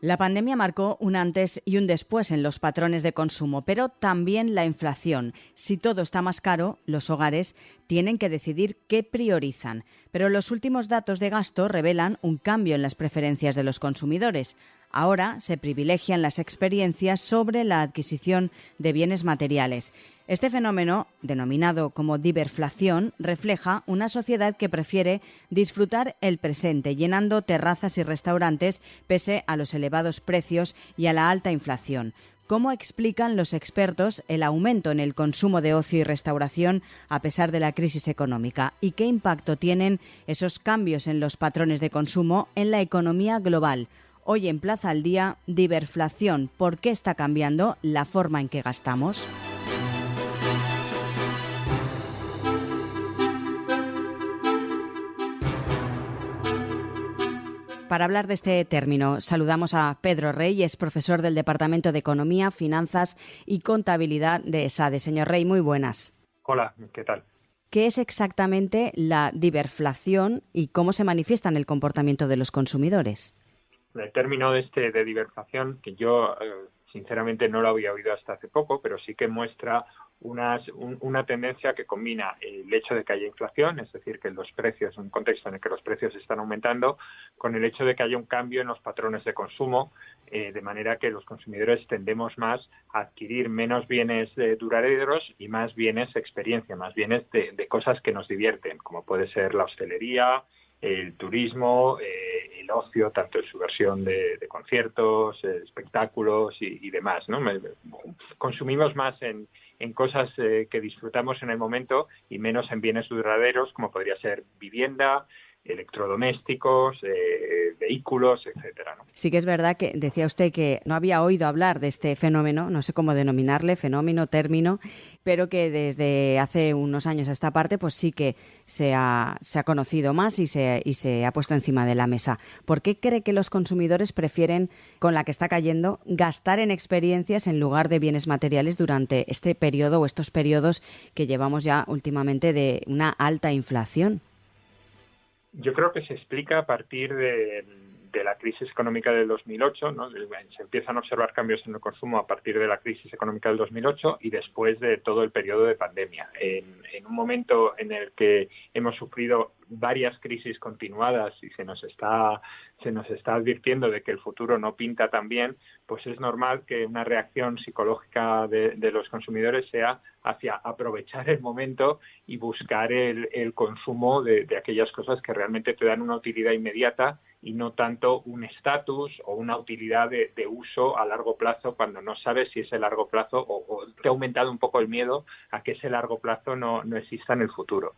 La pandemia marcó un antes y un después en los patrones de consumo, pero también la inflación. Si todo está más caro, los hogares tienen que decidir qué priorizan. Pero los últimos datos de gasto revelan un cambio en las preferencias de los consumidores. Ahora se privilegian las experiencias sobre la adquisición de bienes materiales. Este fenómeno, denominado como diverflación, refleja una sociedad que prefiere disfrutar el presente, llenando terrazas y restaurantes pese a los elevados precios y a la alta inflación. ¿Cómo explican los expertos el aumento en el consumo de ocio y restauración a pesar de la crisis económica? ¿Y qué impacto tienen esos cambios en los patrones de consumo en la economía global? Hoy en Plaza al Día, diverflación. ¿Por qué está cambiando la forma en que gastamos? Para hablar de este término, saludamos a Pedro Rey, es profesor del Departamento de Economía, Finanzas y Contabilidad de ESADE. Señor Rey, muy buenas. Hola, ¿qué tal? ¿Qué es exactamente la diverflación y cómo se manifiesta en el comportamiento de los consumidores? El término de diverflación, que yo sinceramente no lo había oído hasta hace poco, pero sí que muestra una tendencia que combina el hecho de que haya inflación, es decir, que los precios, un contexto en el que los precios están aumentando, con el hecho de que haya un cambio en los patrones de consumo, de manera que los consumidores tendemos más a adquirir menos bienes duraderos y más bienes experiencia, más bienes de cosas que nos divierten, como puede ser la hostelería, el turismo, el ocio, tanto en su versión de conciertos, espectáculos y demás, ¿no? Consumimos más en cosas que disfrutamos en el momento y menos en bienes duraderos, como podría ser vivienda, electrodomésticos, vehículos, etcétera, ¿no? Sí que es verdad que decía usted que no había oído hablar de este fenómeno, no sé cómo denominarle, fenómeno, término, pero que desde hace unos años a esta parte pues sí que se ha conocido más y se ha puesto encima de la mesa. ¿Por qué cree que los consumidores prefieren, con la que está cayendo, gastar en experiencias en lugar de bienes materiales durante este periodo o estos periodos que llevamos ya últimamente de una alta inflación? Yo creo que se explica a partir de la crisis económica del 2008, ¿no? Se empiezan a observar cambios en el consumo a partir de la crisis económica del 2008 y después de todo el periodo de pandemia. En un momento en el que hemos sufrido varias crisis continuadas y se nos está advirtiendo de que el futuro no pinta tan bien, pues es normal que una reacción psicológica de los consumidores sea hacia aprovechar el momento y buscar el consumo de aquellas cosas que realmente te dan una utilidad inmediata y no tanto un estatus o una utilidad de uso a largo plazo cuando no sabes si ese largo plazo o te ha aumentado un poco el miedo a que ese largo plazo no exista en el futuro.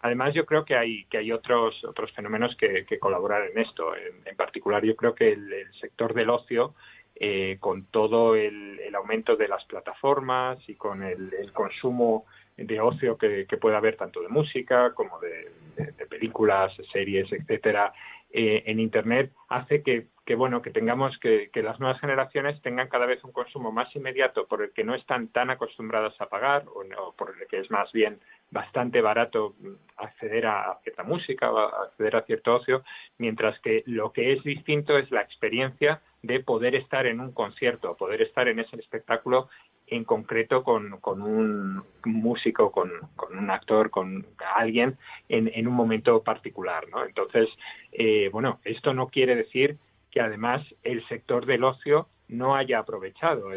Además, yo creo que hay otros fenómenos que colaboran en esto. En particular, yo creo que el sector del ocio, con todo el aumento de las plataformas y con el consumo de ocio que puede haber tanto de música como de películas, series, etcétera, en Internet, hace que tengamos que las nuevas generaciones tengan cada vez un consumo más inmediato por el que no están tan acostumbradas a pagar o por el que es más bien bastante barato acceder a cierta música o acceder a cierto ocio, mientras que lo que es distinto es la experiencia de poder estar en un concierto, poder estar en ese espectáculo en concreto con un músico, con un actor, con alguien en un momento particular, ¿no? Entonces, esto no quiere decir que además el sector del ocio no haya aprovechado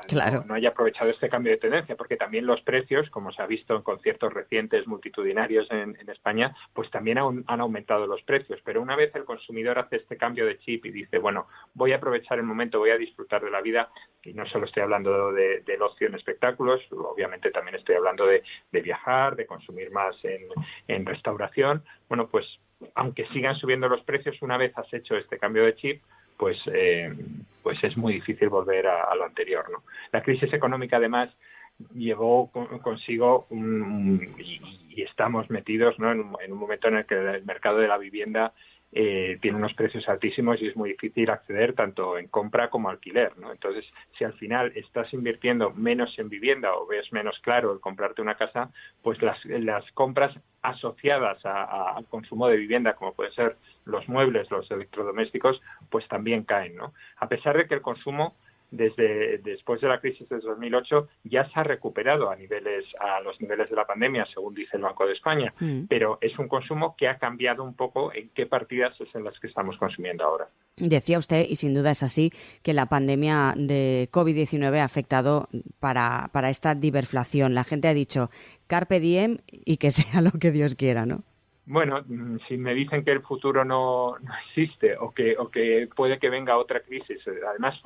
Claro. no haya aprovechado este cambio de tendencia, porque también los precios, como se ha visto en conciertos recientes multitudinarios en España, pues también han aumentado los precios. Pero una vez el consumidor hace este cambio de chip y dice, bueno, voy a aprovechar el momento, voy a disfrutar de la vida, y no solo estoy hablando del ocio en espectáculos, obviamente también estoy hablando de viajar, de consumir más en restauración, bueno, pues aunque sigan subiendo los precios, una vez has hecho este cambio de chip, pues es muy difícil volver a lo anterior, ¿no? La crisis económica, además, llevó consigo y estamos metidos, ¿no?, en un momento en el que el mercado de la vivienda tiene unos precios altísimos y es muy difícil acceder tanto en compra como alquiler, ¿no? Entonces, si al final estás invirtiendo menos en vivienda o ves menos claro el comprarte una casa, pues las compras asociadas al consumo de vivienda, como pueden ser los muebles, los electrodomésticos, pues también caen, ¿no? A pesar de que el consumo después de la crisis de 2008 ya se ha recuperado a los niveles de la pandemia, según dice el Banco de España, pero es un consumo que ha cambiado un poco en qué partidas es en las que estamos consumiendo ahora. Decía usted, y sin duda es así, que la pandemia de COVID-19 ha afectado para esta diverflación. La gente ha dicho carpe diem y que sea lo que Dios quiera, ¿no? Bueno, si me dicen que el futuro no existe o que puede que venga otra crisis, además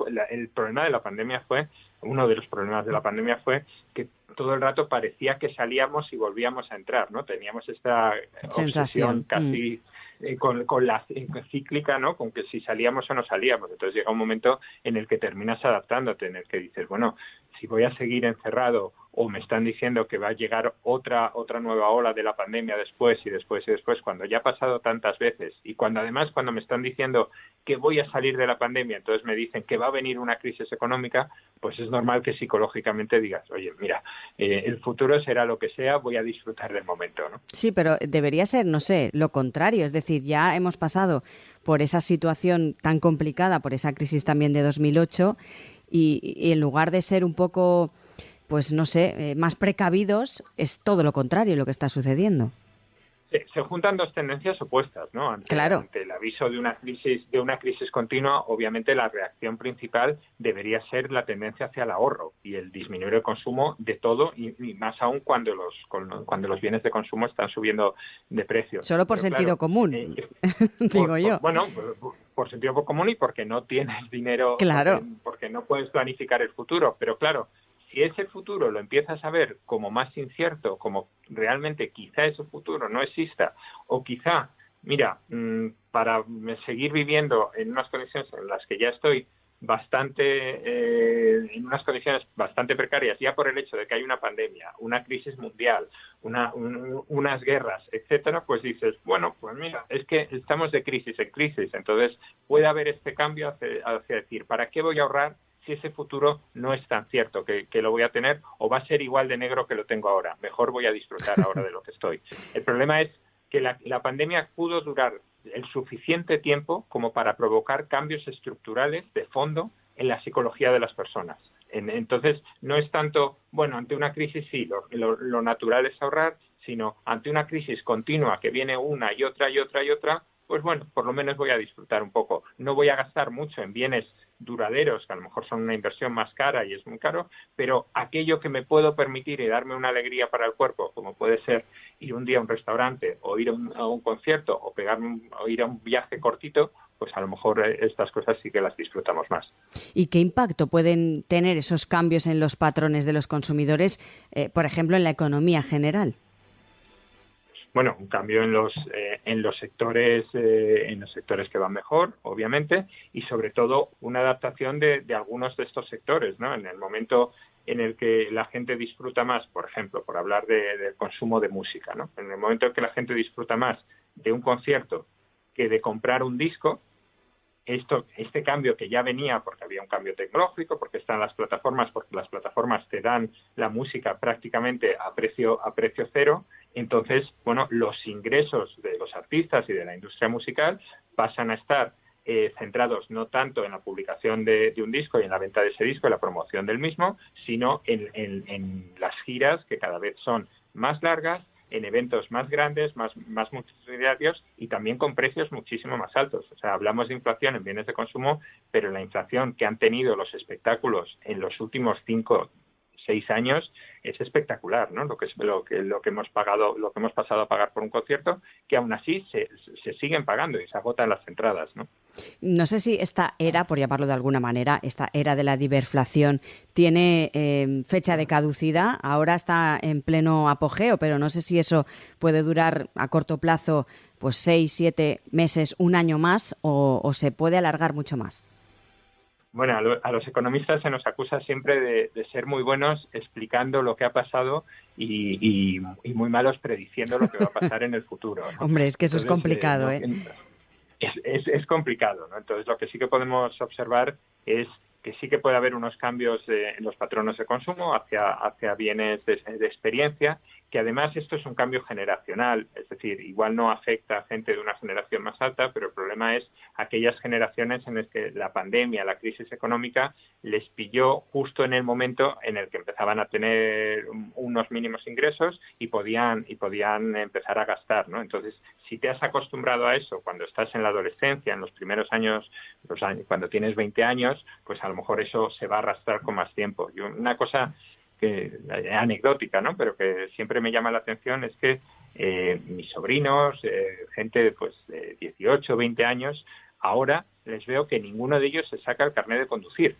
uno de los problemas de la pandemia fue que todo el rato parecía que salíamos y volvíamos a entrar, ¿no? Teníamos esta obsesión casi con la cíclica, ¿no? Con que si salíamos o no salíamos. Entonces llega un momento en el que terminas adaptándote, en el que dices, bueno, si voy a seguir encerrado o me están diciendo que va a llegar otra nueva ola de la pandemia después, cuando ya ha pasado tantas veces y cuando me están diciendo que voy a salir de la pandemia, entonces me dicen que va a venir una crisis económica, pues es normal que psicológicamente digas, oye, mira, el futuro será lo que sea, voy a disfrutar del momento, ¿no? Sí, pero debería ser, no sé, lo contrario, es decir, ya hemos pasado por esa situación tan complicada, por esa crisis también de 2008 y en lugar de ser un poco, pues no sé, más precavidos, es todo lo contrario lo que está sucediendo. Se juntan dos tendencias opuestas, ¿no? Ante el aviso de una crisis continua, obviamente la reacción principal debería ser la tendencia hacia el ahorro y el disminuir el consumo de todo y más aún cuando los bienes de consumo están subiendo de precio. Solo por sentido común, digo yo. Por sentido común y porque no tienes dinero, claro, porque no puedes planificar el futuro, pero claro, si ese futuro lo empiezas a ver como más incierto, como realmente quizá ese futuro no exista, o quizá, mira, para seguir viviendo en unas condiciones en las que ya estoy en unas condiciones bastante precarias, ya por el hecho de que hay una pandemia, una crisis mundial, unas guerras, etcétera, pues dices, bueno, pues mira, es que estamos de crisis en crisis, entonces puede haber este cambio hacia decir, ¿para qué voy a ahorrar si ese futuro no es tan cierto que lo voy a tener o va a ser igual de negro que lo tengo ahora? Mejor voy a disfrutar ahora de lo que estoy. El problema es que la pandemia pudo durar el suficiente tiempo como para provocar cambios estructurales de fondo en la psicología de las personas. Entonces, no es tanto, bueno, ante una crisis sí, lo natural es ahorrar, sino ante una crisis continua que viene una y otra, pues bueno, por lo menos voy a disfrutar un poco. No voy a gastar mucho en bienes duraderos, que a lo mejor son una inversión más cara y es muy caro, pero aquello que me puedo permitir y darme una alegría para el cuerpo, como puede ser ir un día a un restaurante o ir a un concierto o ir a un viaje cortito, pues a lo mejor estas cosas sí que las disfrutamos más. ¿Y qué impacto pueden tener esos cambios en los patrones de los consumidores, por ejemplo, en la economía general? Bueno, un cambio en los sectores que van mejor, obviamente, y sobre todo una adaptación de algunos de estos sectores, ¿no? En el momento en el que la gente disfruta más, por ejemplo, por hablar del consumo de música, ¿no? En el momento en que la gente disfruta más de un concierto que de comprar un disco, este cambio que ya venía porque había un cambio tecnológico, porque están las plataformas, porque las plataformas te dan la música prácticamente a precio cero, entonces, bueno, los ingresos de los artistas y de la industria musical pasan a estar centrados no tanto en la publicación de un disco y en la venta de ese disco y la promoción del mismo, sino en las giras que cada vez son más largas, en eventos más grandes, más multitudinarios y también con precios muchísimo más altos. O sea, hablamos de inflación en bienes de consumo, pero la inflación que han tenido los espectáculos en los últimos 5-6 años es espectacular, ¿no? Lo que hemos pagado, lo que hemos pasado a pagar por un concierto, que aún así se siguen pagando y se agotan las entradas, ¿no? No sé si esta era, por llamarlo de alguna manera, esta era de la diverflación, tiene fecha de caducidad. Ahora está en pleno apogeo, pero no sé si eso puede durar a corto plazo, pues 6, 7 meses, un año más, o se puede alargar mucho más. Bueno, a los economistas se nos acusa siempre de ser muy buenos explicando lo que ha pasado y muy malos prediciendo lo que va a pasar en el futuro, ¿no? Hombre, es que eso es complicado, ¿eh? es complicado, ¿no? Entonces, lo que sí que podemos observar es que sí que puede haber unos cambios en los patrones de consumo hacia bienes de experiencia, que además esto es un cambio generacional, es decir, igual no afecta a gente de una generación más alta, pero el problema es aquellas generaciones en las que la pandemia, la crisis económica, les pilló justo en el momento en el que empezaban a tener unos mínimos ingresos y podían empezar a gastar, ¿no? Entonces, si te has acostumbrado a eso cuando estás en la adolescencia, en los primeros años, cuando tienes 20 años, pues a lo mejor eso se va a arrastrar con más tiempo. Y una cosa que anecdótica, ¿no? Pero que siempre me llama la atención es que mis sobrinos, gente pues de 18, 20 años, ahora les veo que ninguno de ellos se saca el carnet de conducir.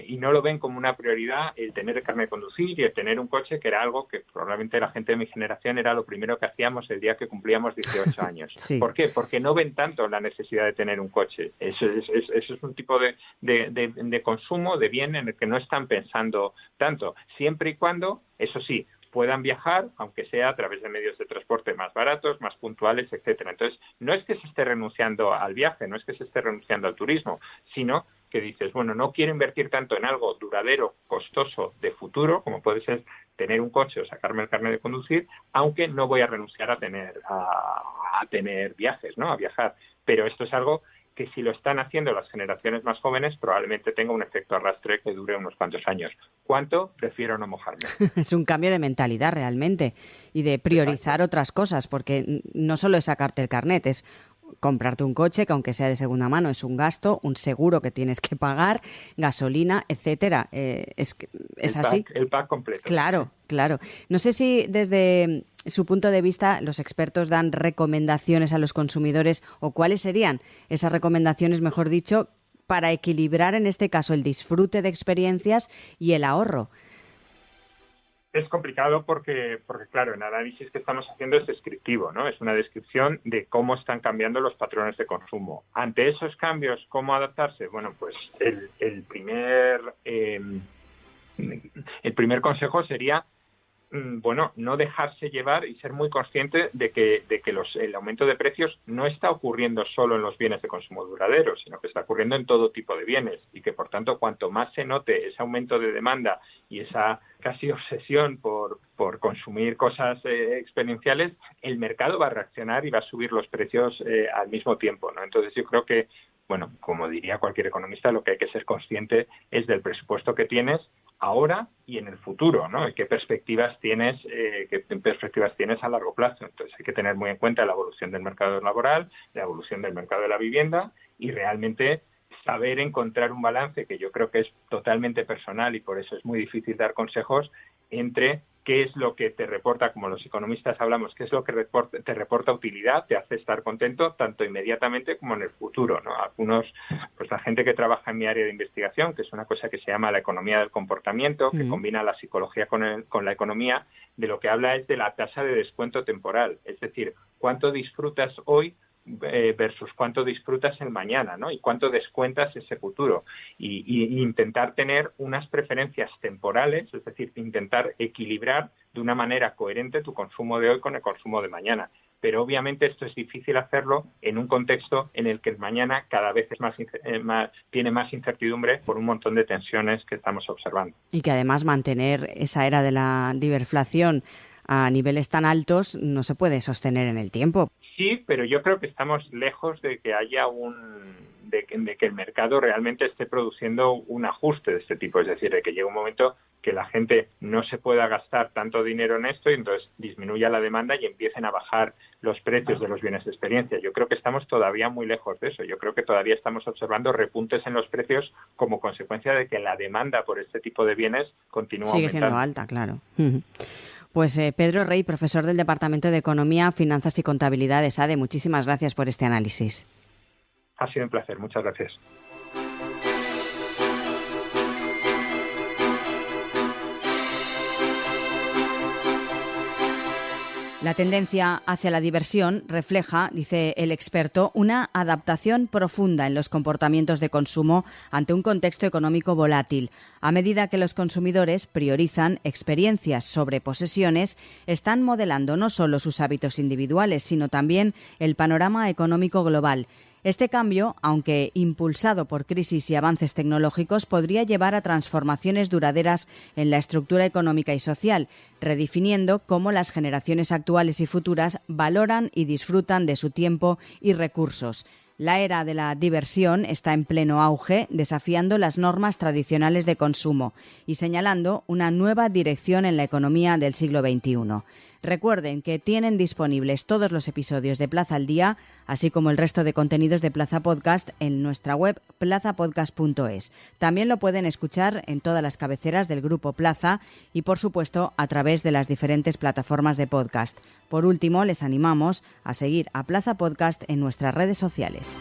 Y no lo ven como una prioridad el tener el carnet de conducir y el tener un coche, que era algo que probablemente la gente de mi generación era lo primero que hacíamos el día que cumplíamos 18 años. Sí. ¿Por qué? Porque no ven tanto la necesidad de tener un coche. Eso es un tipo de consumo, de bien en el que no están pensando tanto, siempre y cuando, eso sí, puedan viajar, aunque sea a través de medios de transporte más baratos, más puntuales, etcétera. Entonces, no es que se esté renunciando al viaje, no es que se esté renunciando al turismo, sino que dices, bueno, no quiero invertir tanto en algo duradero, costoso, de futuro, como puede ser tener un coche o sacarme el carnet de conducir, aunque no voy a renunciar a tener viajes, ¿no? A viajar. Pero esto es algo que si lo están haciendo las generaciones más jóvenes, probablemente tenga un efecto arrastre que dure unos cuantos años. ¿Cuánto? Prefiero no mojarme. Es un cambio de mentalidad realmente y de priorizar otras cosas, porque no solo es sacarte el carnet, es comprarte un coche que aunque sea de segunda mano es un gasto, un seguro que tienes que pagar, gasolina, etcétera. Es así. El pack completo. Claro. No sé si desde su punto de vista los expertos dan recomendaciones a los consumidores o cuáles serían esas recomendaciones, mejor dicho, para equilibrar en este caso el disfrute de experiencias y el ahorro. Es complicado porque, claro, el análisis que estamos haciendo es descriptivo, ¿no? Es una descripción de cómo están cambiando los patrones de consumo. Ante esos cambios, ¿cómo adaptarse? Bueno, pues el primer consejo sería, no dejarse llevar y ser muy consciente de que el aumento de precios no está ocurriendo solo en los bienes de consumo duradero, sino que está ocurriendo en todo tipo de bienes y que, por tanto, cuanto más se note ese aumento de demanda y esa casi obsesión por consumir cosas experienciales, el mercado va a reaccionar y va a subir los precios al mismo tiempo, ¿no? Entonces, yo creo que, como diría cualquier economista, lo que hay que ser consciente es del presupuesto que tienes ahora y en el futuro, ¿no? Y qué perspectivas tienes a largo plazo. Entonces hay que tener muy en cuenta la evolución del mercado laboral, la evolución del mercado de la vivienda y realmente saber encontrar un balance que yo creo que es totalmente personal y por eso es muy difícil dar consejos entre qué es lo que te reporta, como los economistas hablamos, qué es lo que te reporta utilidad, te hace estar contento tanto inmediatamente como en el futuro, ¿no? Algunos, pues la gente que trabaja en mi área de investigación, que es una cosa que se llama la economía del comportamiento, que combina la psicología con la economía, de lo que habla es de la tasa de descuento temporal, es decir, cuánto disfrutas hoy versus cuánto disfrutas el mañana, ¿no? Y cuánto descuentas ese futuro. Y intentar tener unas preferencias temporales, es decir, intentar equilibrar de una manera coherente tu consumo de hoy con el consumo de mañana. Pero obviamente esto es difícil hacerlo en un contexto en el que el mañana cada vez es tiene más incertidumbre por un montón de tensiones que estamos observando. Y que además mantener esa era de la hiperinflación a niveles tan altos no se puede sostener en el tiempo. Sí, pero yo creo que estamos lejos de que haya de que el mercado realmente esté produciendo un ajuste de este tipo, es decir, de que llegue un momento que la gente no se pueda gastar tanto dinero en esto y entonces disminuya la demanda y empiecen a bajar los precios de los bienes de experiencia. Yo creo que estamos todavía muy lejos de eso. Yo creo que todavía estamos observando repuntes en los precios como consecuencia de que la demanda por este tipo de bienes continúa aumentando. Sigue siendo alta, claro. Pues Pedro Rey, profesor del Departamento de Economía, Finanzas y Contabilidad de SADE, muchísimas gracias por este análisis. Ha sido un placer, muchas gracias. La tendencia hacia la diversión refleja, dice el experto, una adaptación profunda en los comportamientos de consumo ante un contexto económico volátil. A medida que los consumidores priorizan experiencias sobre posesiones, están modelando no solo sus hábitos individuales, sino también el panorama económico global. Este cambio, aunque impulsado por crisis y avances tecnológicos, podría llevar a transformaciones duraderas en la estructura económica y social, redefiniendo cómo las generaciones actuales y futuras valoran y disfrutan de su tiempo y recursos. La era de la diversión está en pleno auge, desafiando las normas tradicionales de consumo y señalando una nueva dirección en la economía del siglo XXI. Recuerden que tienen disponibles todos los episodios de Plaza al Día, así como el resto de contenidos de Plaza Podcast en nuestra web plazapodcast.es. También lo pueden escuchar en todas las cabeceras del Grupo Plaza y, por supuesto, a través de las diferentes plataformas de podcast. Por último, les animamos a seguir a Plaza Podcast en nuestras redes sociales.